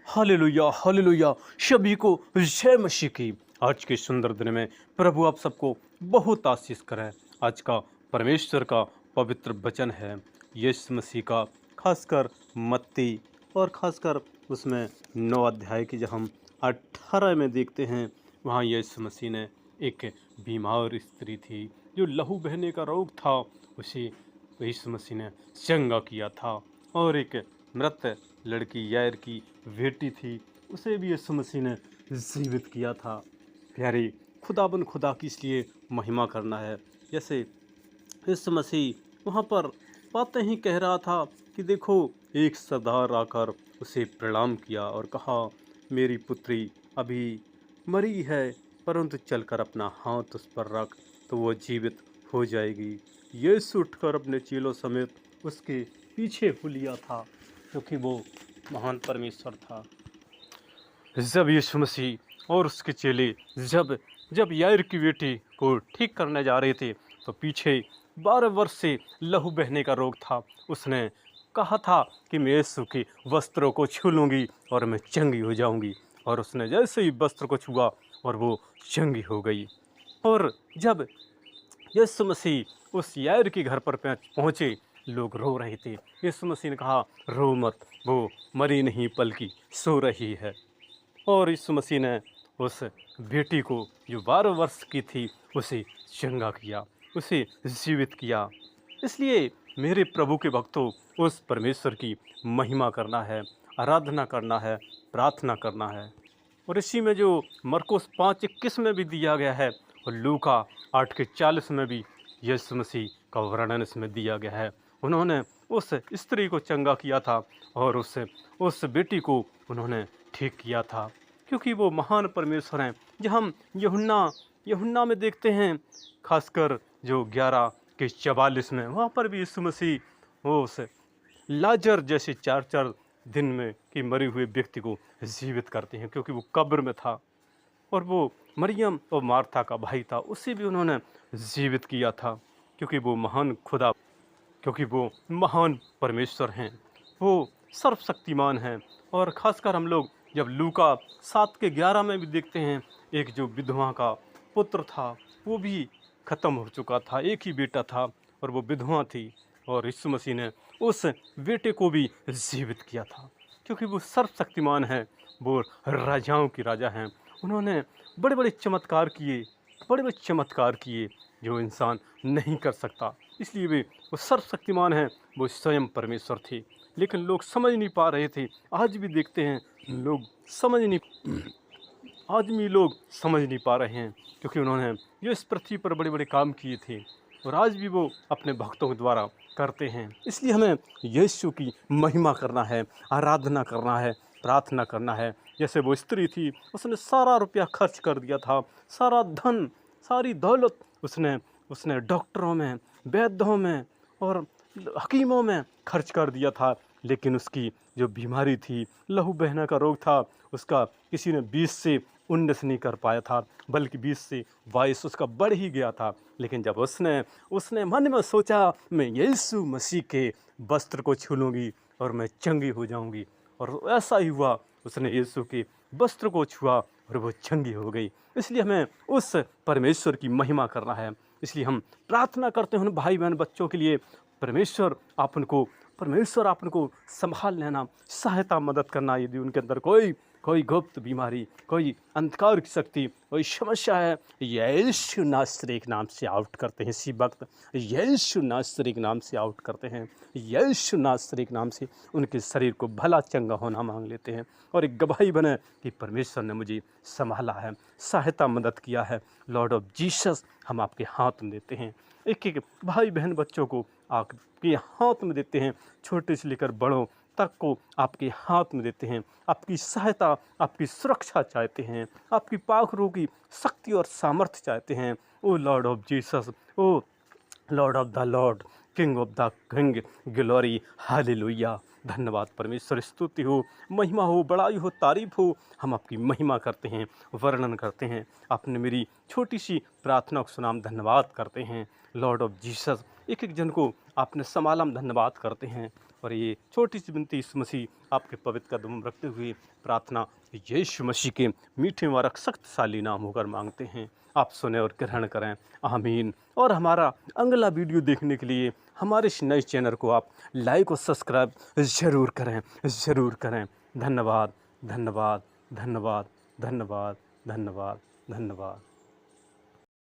Hallelujah hallelujah. सभी को जय मसीह की। आज के सुंदर दिन में प्रभु आप सबको बहुत आशीष करे। आज का परमेश्वर का पवित्र वचन है यीशु मसीह का, खासकर मत्ती, और खासकर उसमें 9 अध्याय की जब हम 18 में देखते हैं, वहाँ यीशु मसीह ने एक बीमार स्त्री थी जो लहू बहने का रोग था, उसे यीशु मसीह ने चंगा किया था। और एक मृत लड़की यायर की बेटी थी, उसे भी यीशु मसीह ने जीवित किया था। प्यारे, खुदाबंद खुदा की इसलिए महिमा करना है। जैसे यीशु मसीह वहाँ पर बातें ही कह रहा था कि देखो, एक सरदार आकर उसे प्रणाम किया और कहा, मेरी पुत्री अभी मरी है, परंतु चलकर अपना हाथ उस पर रख तो वो जीवित हो जाएगी। यीशु उठकर अपने चेलों समेत उसके पीछे हो लिया था, क्योंकि वो महान परमेश्वर था। जब यीशु मसीह और उसके चेले जब जब यायर की बेटी को ठीक करने जा रहे थे, तो पीछे 12 वर्ष से लहू बहने का रोग था। उसने कहा था कि मैं यीशु के वस्त्रों को छू लूँगी और मैं चंगी हो जाऊँगी। और उसने जैसे ही वस्त्र को छुआ और वो चंगी हो गई। और जब यीशु मसीह उस यायर के घर पर पहुँचे, लोग रो रहे थे। यीशु मसीह ने कहा, रो मत, वो मरी नहीं बल्कि सो रही है। और यीशु मसीह ने उस बेटी को जो 12 वर्ष की थी उसे चंगा किया, उसे जीवित किया। इसलिए मेरे प्रभु के भक्तों, उस परमेश्वर की महिमा करना है, आराधना करना है, प्रार्थना करना है। और इसी में जो मरकुस 5:21 में भी दिया गया है, और लूका 8:40 में भी यीशु मसीह का वर्णन इसमें दिया गया है। उन्होंने उस स्त्री को चंगा किया था और उस बेटी को उन्होंने ठीक किया था, क्योंकि वो महान परमेश्वर हैं। जब हम यूहन्ना में देखते हैं, खासकर जो 11:44 में, वहाँ पर भी यीशु मसीह वो उस लाजर जैसे 4-4 दिन में कि मरे हुए व्यक्ति को जीवित करते हैं, क्योंकि वो कब्र में था। और वो मरियम और मार्था का भाई था, उसे भी उन्होंने जीवित किया था, क्योंकि वो महान खुदा, क्योंकि वो महान परमेश्वर हैं, वो सर्वशक्तिमान हैं। और ख़ासकर हम लोग जब लूका 7:11 में भी देखते हैं, एक जो विधवा का पुत्र था वो भी ख़त्म हो चुका था, एक ही बेटा था और वो विधवा थी, और यीशु मसीह ने उस बेटे को भी जीवित किया था, क्योंकि वो सर्वशक्तिमान है, वो राजाओं की राजा हैं। उन्होंने बड़े बड़े चमत्कार किए, बड़े बड़े चमत्कार किए जो इंसान नहीं कर सकता। इसलिए वो सर्वशक्तिमान हैं, वो स्वयं परमेश्वर थे, लेकिन लोग समझ नहीं पा रहे थे। आज भी देखते हैं लोग समझ नहीं आदमी लोग समझ नहीं पा रहे हैं, क्योंकि उन्होंने जो इस पृथ्वी पर बड़े बड़े काम किए थे और आज भी वो अपने भक्तों के द्वारा करते हैं। इसलिए हमें यीशु की महिमा करना है, आराधना करना है, प्रार्थना करना है। जैसे वो स्त्री थी, उसने सारा रुपया खर्च कर दिया था, सारा धन, सारी दौलत उसने उसने डॉक्टरों में, वैद्यों में और हकीमों में खर्च कर दिया था, लेकिन उसकी जो बीमारी थी, लहू बहने का रोग था, उसका किसी ने 20 से 19 नहीं कर पाया था, बल्कि 20 से 22 उसका बढ़ ही गया था। लेकिन जब उसने उसने मन में सोचा, मैं यीशु मसीह के वस्त्र को छू लूँगी और मैं चंगी हो जाऊँगी, और ऐसा ही हुआ। उसने यीशु के वस्त्र को छुआ और वो चंगी हो गई। इसलिए हमें उस परमेश्वर की महिमा करना है। इसलिए हम प्रार्थना करते हैं उन भाई बहन बच्चों के लिए, परमेश्वर आप उनको संभाल लेना, सहायता मदद करना। यदि उनके अंदर कोई गुप्त बीमारी, कोई अंधकार की शक्ति, कोई समस्या है, यीशु नासरी के नाम से आउट करते हैं। इसी वक्त यीशु नासरी के नाम से आउट करते हैं। यीशु नासरी के नाम से उनके शरीर को भला चंगा होना मांग लेते हैं, और एक गवाही बने कि परमेश्वर ने मुझे संभाला है, सहायता मदद किया है। लॉर्ड ऑफ जीसस, हम आपके हाथ में देते हैं। एक एक भाई बहन बच्चों को आपके हाथ में देते हैं, छोटे से लेकर बड़ों तक को आपके हाथ में देते हैं। आपकी सहायता, आपकी सुरक्षा चाहते हैं, आपकी पाखरों की शक्ति और सामर्थ्य चाहते हैं। O lord of Jesus, O lord of the lord, king of the king, glory, hallelujah. धन्यवाद परमेश्वर, स्तुति हो, महिमा हो, बड़ाई हो, तारीफ हो। हम आपकी महिमा करते हैं, वर्णन करते हैं। आपने मेरी छोटी सी प्रार्थना को सुना, हम धन्यवाद करते हैं। लॉर्ड ऑफ जीसस, एक एक जन को आपने संभाला, हम धन्यवाद करते हैं। और ये छोटी सी विनती यीशु मसीह आपके पवित्र कदम में रखते हुए प्रार्थना यीशु मसीह के मीठे मुबारक शक्तिशाली नाम होकर मांगते हैं। आप सुने और ग्रहण करें, आमीन। और हमारा अगला वीडियो देखने के लिए हमारे इस नए चैनल को आप लाइक और सब्सक्राइब ज़रूर करें, ज़रूर करें। धन्यवाद, धन्यवाद, धन्यवाद, धन्यवाद, धन्यवाद, धन्यवाद।